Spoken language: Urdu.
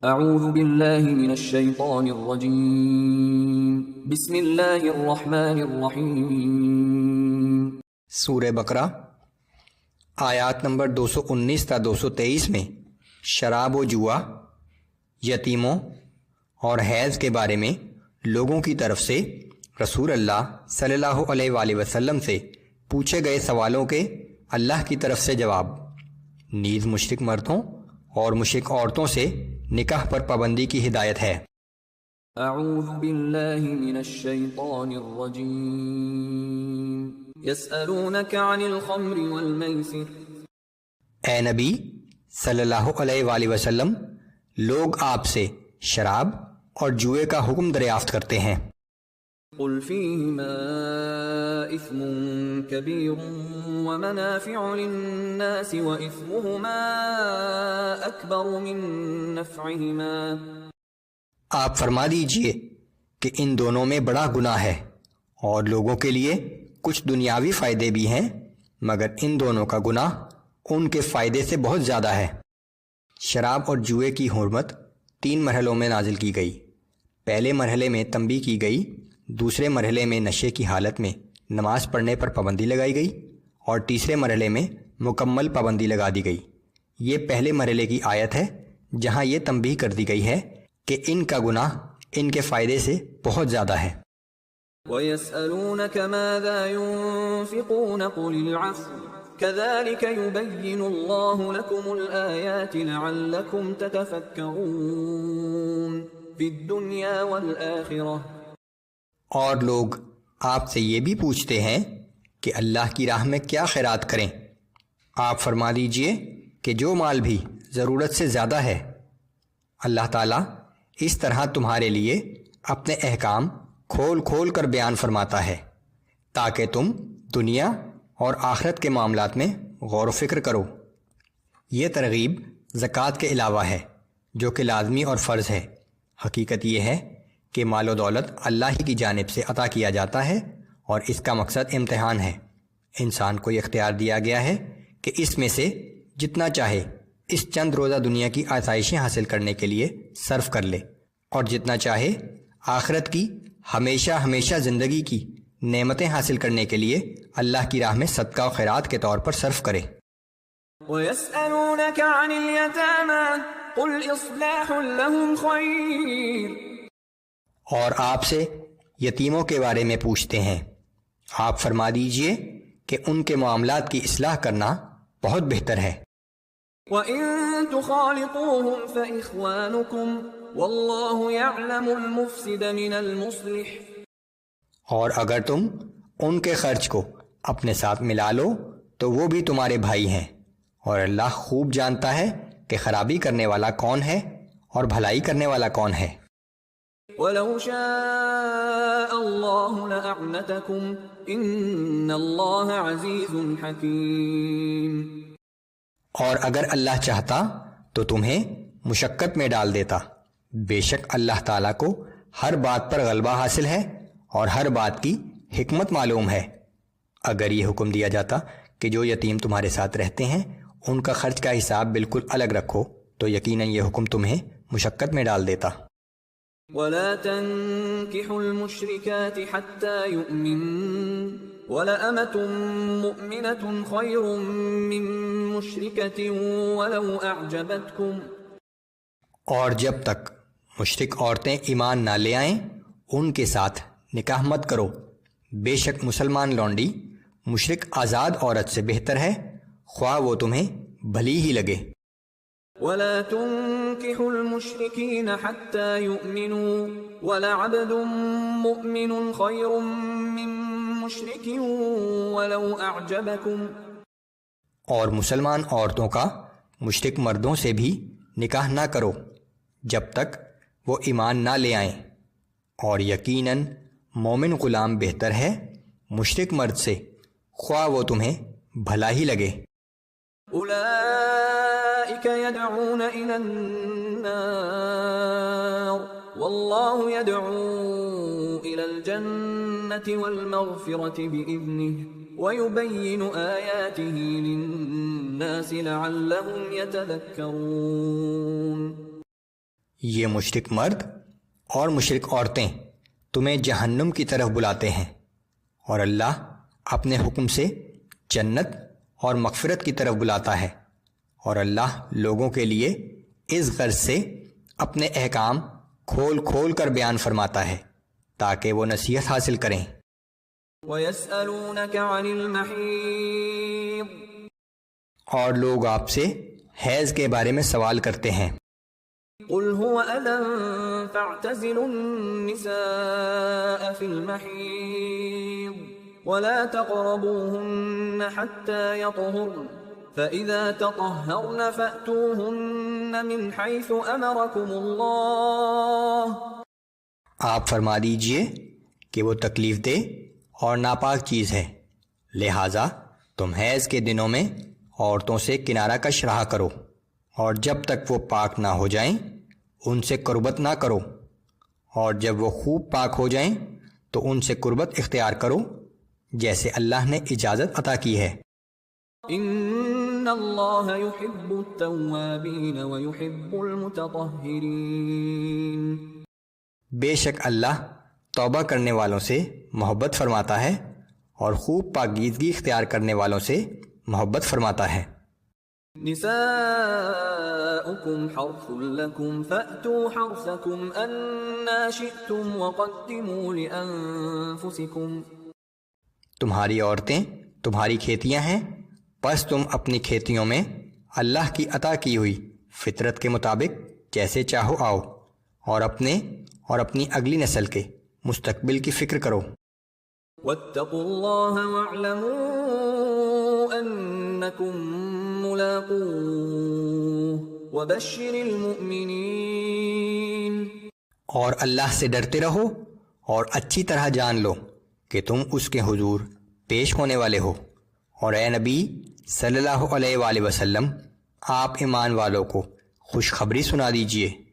اعوذ باللہ من الشیطان الرجیم بسم اللہ الرحمن الرحیم۔ سورہ بقرہ آیات نمبر 219 تا 223 میں شراب و جوا، یتیموں اور حیض کے بارے میں لوگوں کی طرف سے رسول اللہ صلی اللہ علیہ وآلہ وسلم سے پوچھے گئے سوالوں کے اللہ کی طرف سے جواب، نیز مشرک مردوں اور مشرک عورتوں سے نکاح پر پابندی کی ہدایت ہے۔ اعوذ باللہ من الشیطان الرجیم یسألونک عن الخمر والمیسر۔ اے نبی صلی اللہ علیہ وآلہ وسلم، لوگ آپ سے شراب اور جوئے کا حکم دریافت کرتے ہیں۔ قل فیہما اثم کبیر ومنافع للناس واثمہما اکبر من نفعہما۔ آپ فرما دیجئے کہ ان دونوں میں بڑا گناہ ہے اور لوگوں کے لیے کچھ دنیاوی فائدے بھی ہیں، مگر ان دونوں کا گناہ ان کے فائدے سے بہت زیادہ ہے۔ شراب اور جوئے کی حرمت 3 مرحلوں میں نازل کی گئی۔ پہلے مرحلے میں تنبیہ کی گئی، دوسرے مرحلے میں نشے کی حالت میں نماز پڑھنے پر پابندی لگائی گئی، اور تیسرے مرحلے میں مکمل پابندی لگا دی گئی۔ یہ پہلے مرحلے کی آیت ہے جہاں یہ تنبیہ کر دی گئی ہے کہ ان کا گناہ ان کے فائدے سے بہت زیادہ ہے۔ وَيَسْأَلُونَكَ مَاذَا يُنْفِقُونَ قُلِ الْعَفْوَ كَذَلِكَ يُبَيِّنُ اللَّهُ لَكُمُ الْآيَاتِ لَعَلَّكُمْ تَتَفَكَّرُونَ فِي الدُّنْيَا وَالْآخِرَةِ۔ اور لوگ آپ سے یہ بھی پوچھتے ہیں کہ اللہ کی راہ میں کیا خیرات کریں۔ آپ فرما دیجئے کہ جو مال بھی ضرورت سے زیادہ ہے، اللہ تعالیٰ اس طرح تمہارے لیے اپنے احکام کھول کھول کر بیان فرماتا ہے تاکہ تم دنیا اور آخرت کے معاملات میں غور و فکر کرو۔ یہ ترغیب زکوٰۃ کے علاوہ ہے جو کہ لازمی اور فرض ہے۔ حقیقت یہ ہے کہ مال و دولت اللہ ہی کی جانب سے عطا کیا جاتا ہے اور اس کا مقصد امتحان ہے۔ انسان کو یہ اختیار دیا گیا ہے کہ اس میں سے جتنا چاہے اس چند روزہ دنیا کی آسائشیں حاصل کرنے کے لیے صرف کر لے، اور جتنا چاہے آخرت کی ہمیشہ ہمیشہ زندگی کی نعمتیں حاصل کرنے کے لیے اللہ کی راہ میں صدقہ و خیرات کے طور پر صرف کرے۔ وَيَسْأَلُونَكَ عَنِ الْيَتَامَى قُلْ إِصْلَاحٌ لَهُمْ خَيْرٌ۔ اور آپ سے یتیموں کے بارے میں پوچھتے ہیں، آپ فرما دیجئے کہ ان کے معاملات کی اصلاح کرنا بہت بہتر ہے۔ وَإِن تُخَالِطُوهُمْ فَإِخْوَانُكُمْ وَاللَّهُ يَعْلَمُ الْمُفْسِدَ مِنَ الْمُصْلِحِ۔ اور اگر تم ان کے خرچ کو اپنے ساتھ ملا لو تو وہ بھی تمہارے بھائی ہیں، اور اللہ خوب جانتا ہے کہ خرابی کرنے والا کون ہے اور بھلائی کرنے والا کون ہے۔ وَلَوْ شَاءَ اللَّهُ لَأَعْنَتَكُمْ إِنَّ اللَّهَ عَزِيزٌ حَكِيمٌ۔ اور اگر اللہ چاہتا تو تمہیں مشقت میں ڈال دیتا، بے شک اللہ تعالیٰ کو ہر بات پر غلبہ حاصل ہے اور ہر بات کی حکمت معلوم ہے۔ اگر یہ حکم دیا جاتا کہ جو یتیم تمہارے ساتھ رہتے ہیں ان کا خرچ کا حساب بالکل الگ رکھو تو یقیناً یہ حکم تمہیں مشقت میں ڈال دیتا۔ وَلَا تَنكِحُوا الْمُشْرِكَاتِ حَتَّى يُؤْمِنَّ وَلَأَمَةٌ مُؤْمِنَةٌ خَيْرٌ مِّن مُّشْرِكَةٍ وَلَوْ أَعْجَبَتْكُمْ۔ اور جب تک مشرک عورتیں ایمان نہ لے آئیں ان کے ساتھ نکاح مت کرو، بے شک مسلمان لونڈی مشرک آزاد عورت سے بہتر ہے، خواہ وہ تمہیں بھلی ہی لگے۔ وَلَا تُنكِحُوا الْمُشْرِكِينَ حَتَّى يُؤْمِنُوا وَلَعَبْدٌ مُؤْمِنٌ خَيْرٌ مِّن مُّشْرِكٍ وَلَوْ أَعْجَبَكُمْ۔ اور مسلمان عورتوں کا مشرک مردوں سے بھی نکاح نہ کرو جب تک وہ ایمان نہ لے آئیں، اور یقیناً مومن غلام بہتر ہے مشرک مرد سے، خواہ وہ تمہیں بھلا ہی لگے۔ اولئک یدعون الی النار واللہ یدعو الی الجنة والمغفرة بإذنہ وَيُبَيِّنُ آيَاتِهِ لِلنَّاسِ لَعَلَّهُمْ يَتَذَكَّرُونَ۔ یہ مشرک مرد اور مشرک عورتیں تمہیں جہنم کی طرف بلاتے ہیں، اور اللہ اپنے حکم سے جنت اور مغفرت کی طرف بلاتا ہے، اور اللہ لوگوں کے لیے اس غرض سے اپنے احکام کھول کھول کر بیان فرماتا ہے تاکہ وہ نصیحت حاصل کریں۔ وَيَسْأَلُونَكَ عَنِ الْمَحِيضِ اور لوگ آپ سے حیض کے بارے میں سوال کرتے ہیں۔ قُلْ هُوَ أَذًى فَاعْتَزِلُوا النِّسَاءَ فِي الْمَحِيضِ وَلَا تَقْرَبُوهُنَّ حَتَّى يَطْهُرْنَ فَإِذَا تَطَهَّرْنَ فَأْتُوهُنَّ مِنْ حَيْثُ أَمَرَكُمُ اللَّهُ۔ آپ فرما دیجئے کہ وہ تکلیف دہ اور ناپاک چیز ہے، لہٰذا تم حیض کے دنوں میں عورتوں سے کنارہ کش رہا کرو، اور جب تک وہ پاک نہ ہو جائیں ان سے قربت نہ کرو، اور جب وہ خوب پاک ہو جائیں تو ان سے قربت اختیار کرو جیسے اللہ نے اجازت عطا کی ہے۔ ان اللہ يحب التوابین ويحب المتطہرین، بے شک اللہ توبہ کرنے والوں سے محبت فرماتا ہے اور خوب پاکیزگی اختیار کرنے والوں سے محبت فرماتا ہے۔ نساؤکم حرث لکم فأتوا حرثکم انا شئتم وقدموا لانفسکم، تمہاری عورتیں تمہاری کھیتیاں ہیں، پس تم اپنی کھیتیوں میں اللہ کی عطا کی ہوئی فطرت کے مطابق جیسے چاہو آؤ، اور اپنی اگلی نسل کے مستقبل کی فکر کرو۔ واتقوا اللہ واعلموا انکم ملاقوہ وبشر المؤمنین، اور اللہ سے ڈرتے رہو اور اچھی طرح جان لو کہ تم اس کے حضور پیش ہونے والے ہو، اور اے نبی صلی اللہ علیہ وآلہ وسلم آپ ایمان والوں کو خوشخبری سنا دیجئے۔